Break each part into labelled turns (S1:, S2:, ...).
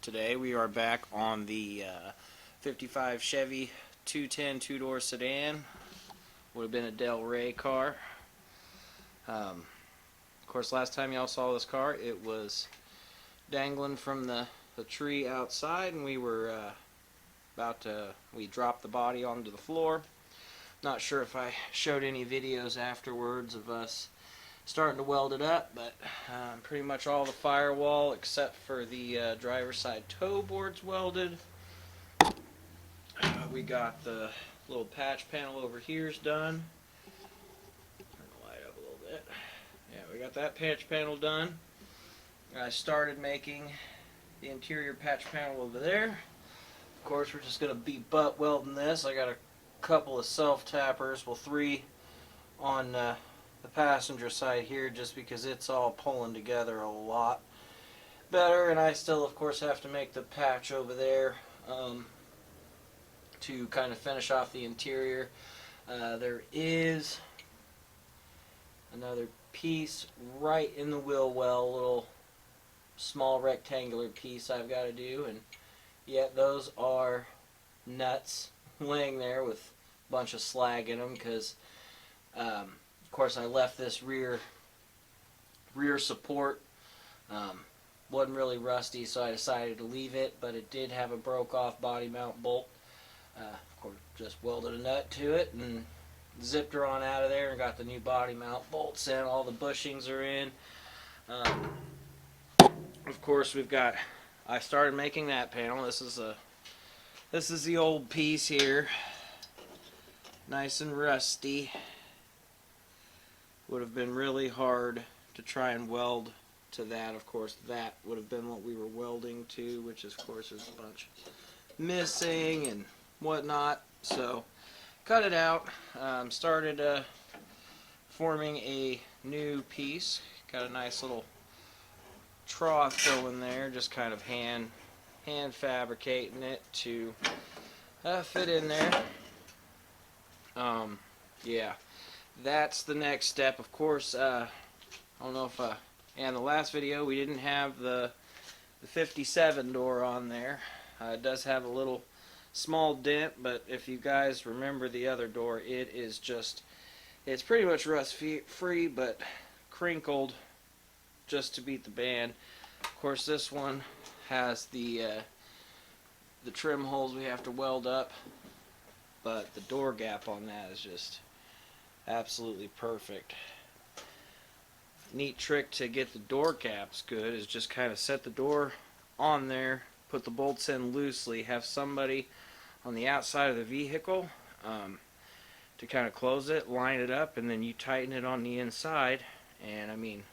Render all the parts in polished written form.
S1: Today we are back on the 55 Chevy 210 two-door sedan. Would have been a Del Rey car. Of course, last time y'all saw this car, it was dangling from the tree outside, and we were we dropped the body onto the floor. Not sure if I showed any videos afterwards of us starting to weld it up, but pretty much all the firewall except for the driver's side toe boards welded. We got the little patch panel over here's done. Turn the light up a little bit. Yeah, we got that patch panel done. I started making the interior patch panel over there. Of course, we're just going to be butt welding this. I got a couple of self-tappers, well, 3 on the passenger side here, just because it's all pulling together a lot better, and I still of course have to make the patch over there to kind of finish off the interior. There is another piece right in the wheel well, little small rectangular piece I've got to do, and yet those are nuts laying there with a bunch of slag in them because of course, I left this rear support. Wasn't really rusty, so I decided to leave it, but it did have a broke-off body mount bolt. Of course, just welded a nut to it and zipped her on out of there and got the new body mount bolts in. All the bushings are in. Of course, I started making that panel. This is the old piece here, nice and rusty. Would have been really hard to try and weld to that. Of course, that would have been what we were welding to, which is, of course, there's a bunch missing and whatnot. So, cut it out. Started forming a new piece. Got a nice little trough going there, just kind of hand fabricating it to fit in there. Yeah. That's the next step. Of course, I don't know if in the last video we didn't have the 57 door on there. It does have a little small dent, but if you guys remember the other door, it's pretty much rust free, but crinkled just to beat the band. Of course, this one has the trim holes we have to weld up, but the door gap on that is just absolutely perfect. Neat trick to get the door caps good is just kind of set the door on there, put the bolts in loosely, have somebody on the outside of the vehicle to kind of close it, line it up, and then you tighten it on the inside. And I mean,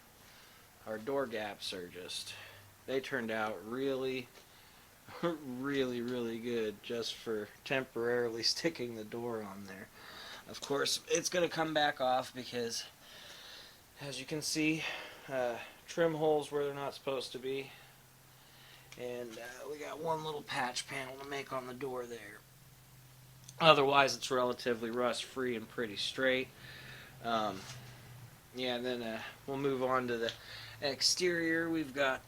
S1: our door gaps are they turned out really really good just for temporarily sticking the door on there. Of course, it's going to come back off because, as you can see, trim holes where they're not supposed to be. And we got one little patch panel to make on the door there. Otherwise, it's relatively rust-free and pretty straight. Yeah, and then we'll move on to the exterior. We've got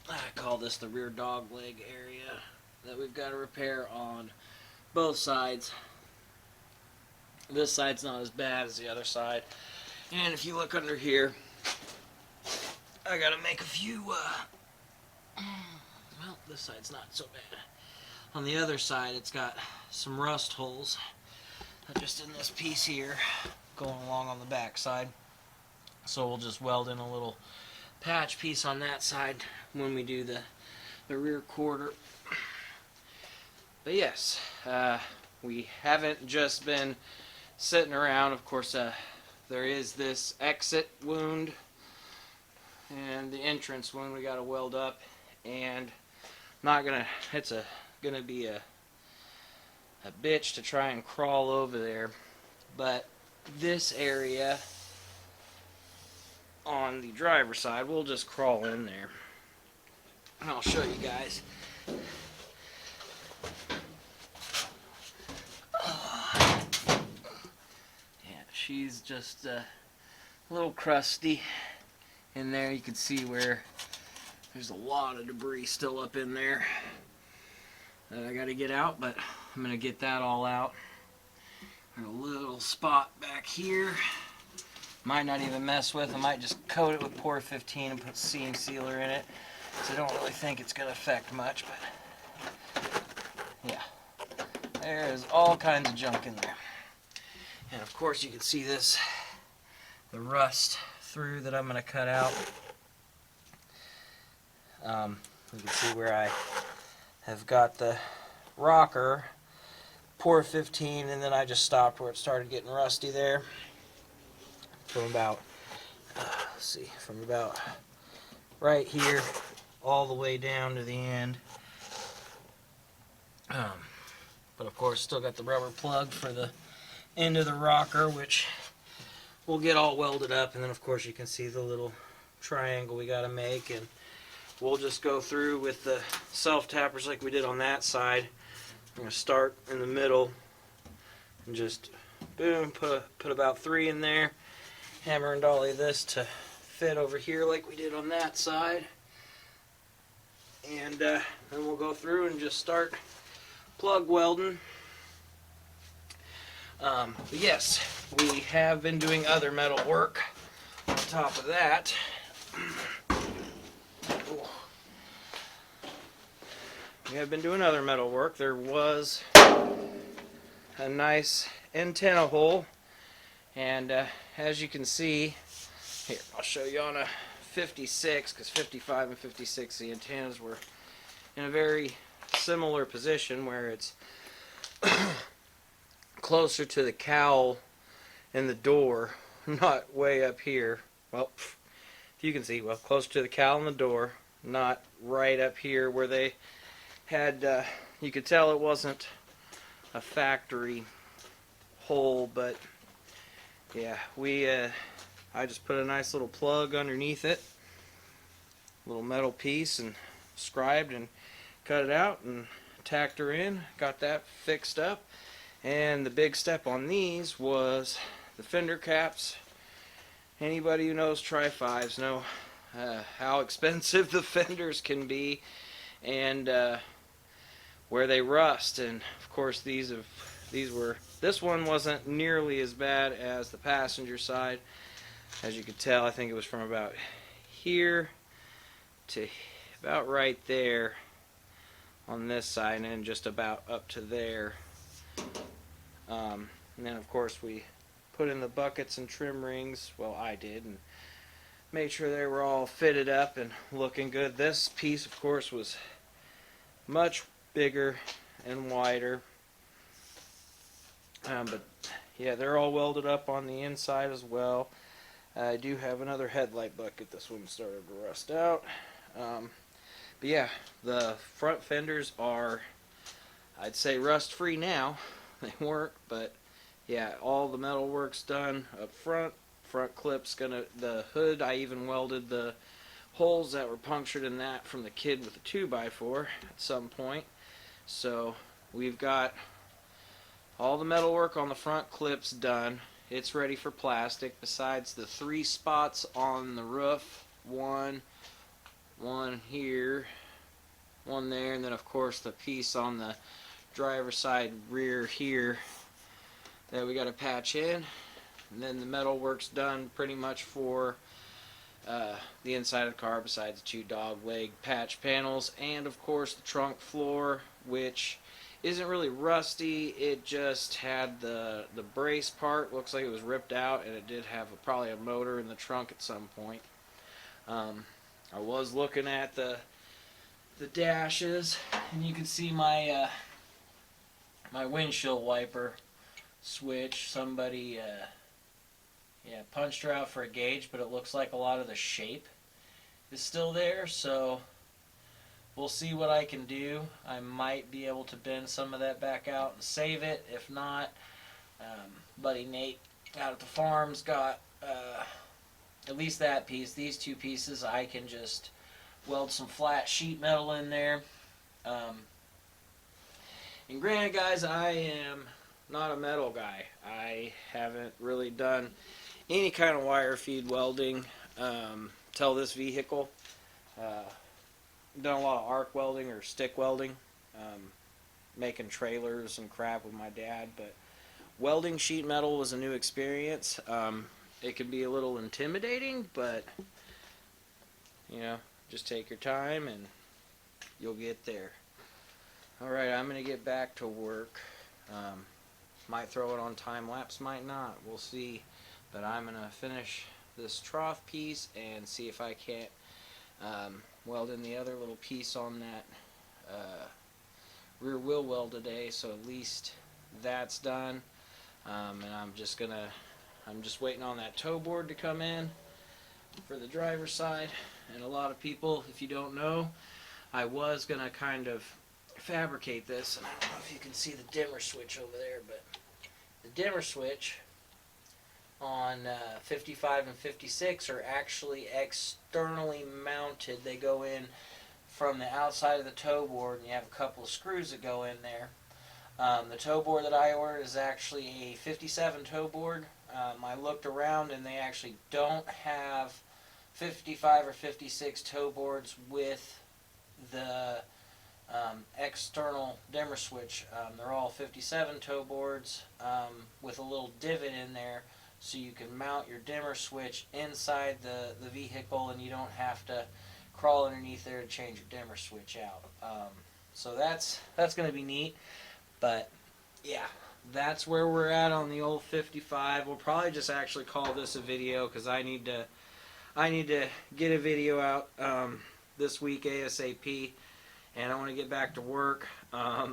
S1: I call this the rear dog leg area that we've got to repair on both sides. This side's not as bad as the other side. And if you look under here, I gotta make a few, well, this side's not so bad. On the other side, it's got some rust holes, just in this piece here, going along on the back side. So we'll just weld in a little patch piece on that side when we do the rear quarter. But yes, we haven't just been sitting around. Of course, there is this exit wound and the entrance wound we got to weld up, and it's gonna be a bitch to try and crawl over there. But this area on the driver's side, we'll just crawl in there and I'll show you guys. She's just a little crusty in there. You can see where There's a lot of debris still up in there that I got to get out, but I'm going to get that all out. There's a little spot back here. Might not even mess with. I might just coat it with Pour 15 and put seam sealer in it. So I don't really think it's going to affect much, but yeah. There is all kinds of junk in there. And of course you can see this, the rust through that I'm going to cut out. You can see where I have got the rocker, Pour 15, and then I just stopped where it started getting rusty there. From about, let's see, from about right here all the way down to the end. But of course still got the rubber plug for the end of the rocker, which we'll get all welded up, and then of course you can see the little triangle we got to make, and we'll just go through with the self-tappers like we did on that side. I'm going to start in the middle and just boom, put about 3 in there, hammer and dolly this to fit over here like we did on that side, and then we'll go through and just start plug welding. But yes, we have been doing other metal work on top of that. We have been doing other metal work. There was a nice antenna hole, and as you can see, here, I'll show you on a 56, because 55 and 56, the antennas were in a very similar position where it's closer to the cowl in the door, not way up here. Well, you can see, well, closer to the cowl in the door, not right up here where they had, you could tell it wasn't a factory hole, but yeah, I just put a nice little plug underneath it, little metal piece, and scribed and cut it out and tacked her in, got that fixed up. And the big step on these was the fender caps. Anybody who knows Tri-5s know how expensive the fenders can be, and where they rust. And of course this one wasn't nearly as bad as the passenger side. As you could tell, I think it was from about here to about right there on this side, and then just about up to there. And then of course we put in the buckets and trim rings, well I did, and made sure they were all fitted up and looking good. This piece of course was much bigger and wider, but yeah, they're all welded up on the inside as well. I do have another headlight bucket. This one started to rust out. But yeah, the front fenders are, I'd say, rust free now. They weren't, but yeah, all the metal work's done up front. Front clip's the hood, I even welded the holes that were punctured in that from the kid with the 2x4 at some point. So we've got all the metal work on the front clips done. It's ready for plastic, besides the 3 spots on the roof. One here, one there, and then of course the piece on the driver's side rear here that we got to patch in. And then the metal work's done pretty much for the inside of the car, besides the 2 dog leg patch panels, and of course the trunk floor, which isn't really rusty. It just had the brace part, looks like it was ripped out, and it did have probably a motor in the trunk at some point. I was looking at the dashes, and you can see my my windshield wiper switch. Somebody punched her out for a gauge, but it looks like a lot of the shape is still there, so we'll see what I can do. I might be able to bend some of that back out and save it. If not, buddy Nate out at the farm's got at least that piece. These 2 pieces I can just weld some flat sheet metal in there. And granted, guys, I am not a metal guy. I haven't really done any kind of wire feed welding till this vehicle. done a lot of arc welding or stick welding, making trailers and crap with my dad, but welding sheet metal was a new experience. It can be a little intimidating, but you know, just take your time and you'll get there. Alright, I'm going to get back to work. Might throw it on time lapse, might not. We'll see. But I'm going to finish this trough piece and see if I can't weld in the other little piece on that rear wheel well today, so at least that's done. And I'm just waiting on that toe board to come in for the driver's side. And a lot of people, if you don't know, I was gonna kind of fabricate this, and I don't know if you can see the dimmer switch over there, but the dimmer switch on 55 and 56 are actually externally mounted. They go in from the outside of the toe board, and you have a couple of screws that go in there. The toe board that I ordered is actually a 57 toe board. I looked around, and they actually don't have 55 or 56 toe boards with the external dimmer switch. They're all 57 toe boards with a little divot in there, so you can mount your dimmer switch inside the vehicle, and you don't have to crawl underneath there to change your dimmer switch out. So that's going to be neat. But yeah, that's where we're at on the old 55. We'll probably just actually call this a video, because I need to get a video out this week ASAP, and I want to get back to work.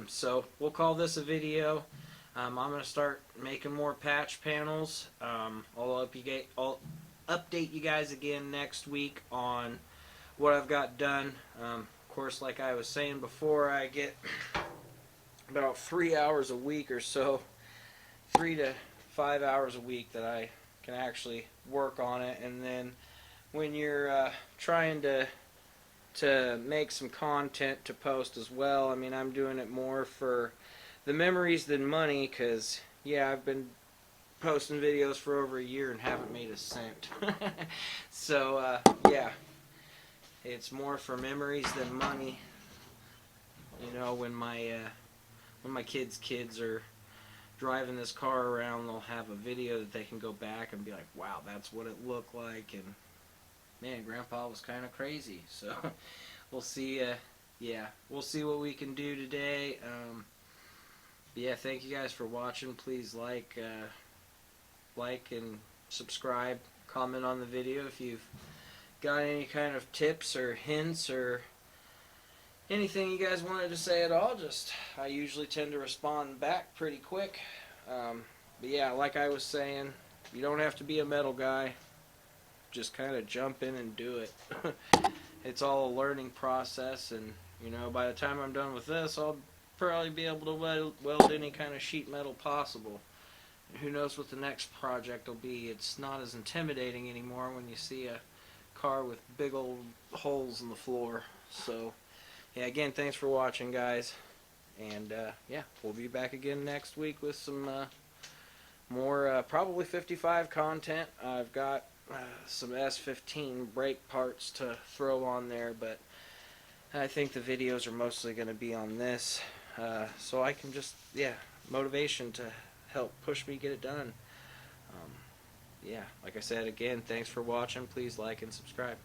S1: So we'll call this a video. I'm going to start making more patch panels. I'll update you guys again next week on what I've got done. Of course, like I was saying before, I get about 3 hours a week or so, 3 to 5 hours a week that I can actually work on it. And then when you're trying to make some content to post as well, I mean, I'm doing it more for the memories than money, because yeah, I've been posting videos for over a year and haven't made a cent. So yeah, it's more for memories than money. You know, when my kids are driving this car around, they'll have a video that they can go back and be like, wow, that's what it looked like, and man, Grandpa was kind of crazy. So we'll see. Yeah, we'll see what we can do today. But yeah, thank you guys for watching. Please like and subscribe. Comment on the video if you've got any kind of tips or hints or anything you guys wanted to say at all. I usually tend to respond back pretty quick. But yeah, like I was saying, you don't have to be a metal guy. Just kind of jump in and do it. It's all a learning process, and you know, by the time I'm done with this, I'll probably be able to weld any kind of sheet metal possible. And who knows what the next project will be. It's not as intimidating anymore when you see a car with big old holes in the floor. So yeah, again, thanks for watching, guys, and yeah, we'll be back again next week with some more probably 55 content. I've got some S15 brake parts to throw on there, but I think the videos are mostly going to be on this, so I can just, yeah, motivation to help push me get it done. Yeah, like I said, again, thanks for watching. Please like and subscribe.